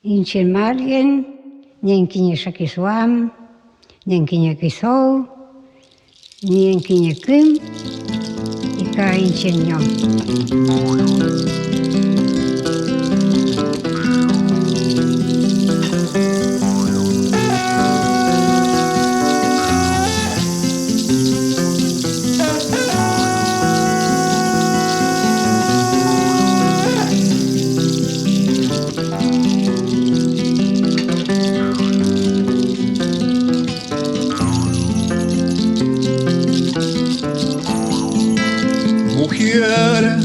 Inchen malien, ñenquiñe xakisuam, ñenquiñe quisou, ñenquiñe kim, y ka inchen ñom. Mujer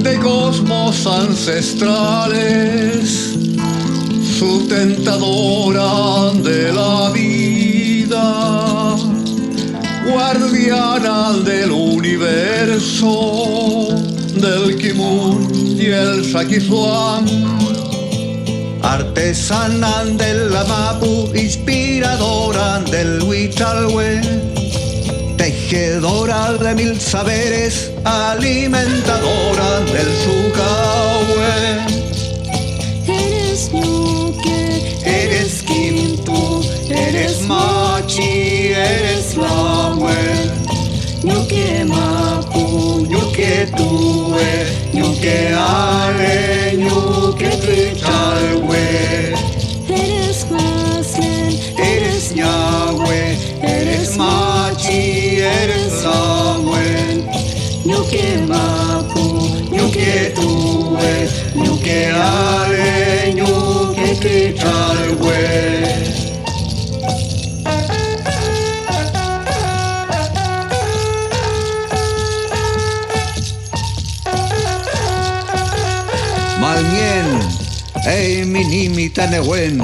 de cosmos ancestrales, sustentadora de la vida, guardiana del universo, del Kimun y el Sakizuam, artesana del Mapu, inspiradora del Huichalhue, tejedora de mil saberes, alimentadora del Sucahue. Eres Ñuque, Eres Quintu, eres Machi, eres Lahue. Ñuque Mapu, Ñuque Tue, Ñuque Ale, Ñuque Huichalhue. eres Maslen, Eres Ñahue, eres Machi, eres Lahue. Ñuque Mapu, Ñuque Tue, Ñuque Ale, Ñuque Huichalhue. Malmien, ei minimita newen,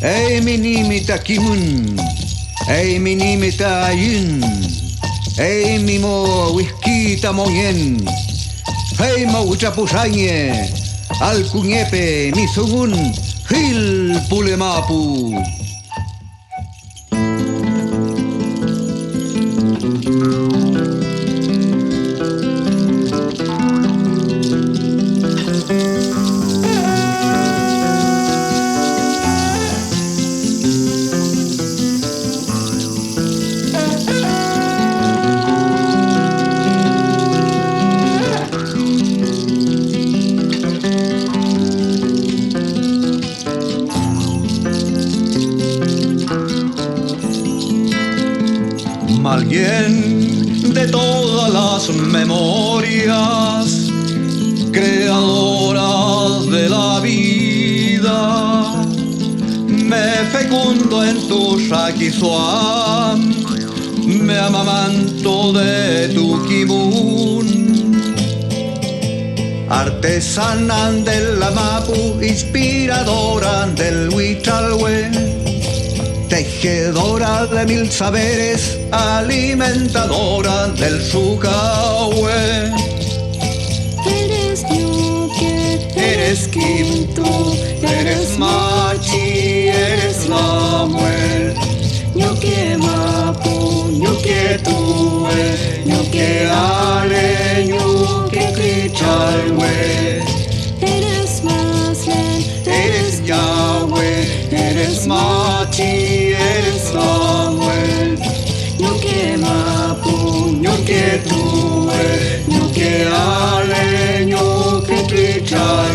ei minimita kimun, ei minimita ayun, ei mimo whisky moyen, ei mauchapusañe, al cuñepe misungun, hil pulemapu. Alguien de todas las memorias, creadora de la vida, me fecundo en tu Sakizuam, me amamanto de tu Kimun. Artesana del Mapu, inspiradora del Huichalhue, tejedora de mil saberes, alimentadora del Sucahue. eres Ñuque, Eres Quintu, eres Machi, eres Lahue. Ñuque Mapu, Ñuque Tue, Ñuque Ale, Ñuque Huichalhue. eres Maslen, Eres Ñahue, eres Machi, eres Lahue. Ñuque Mapu, Ñuque Tue, Ñuque Ale, Ñuque Huichalhue.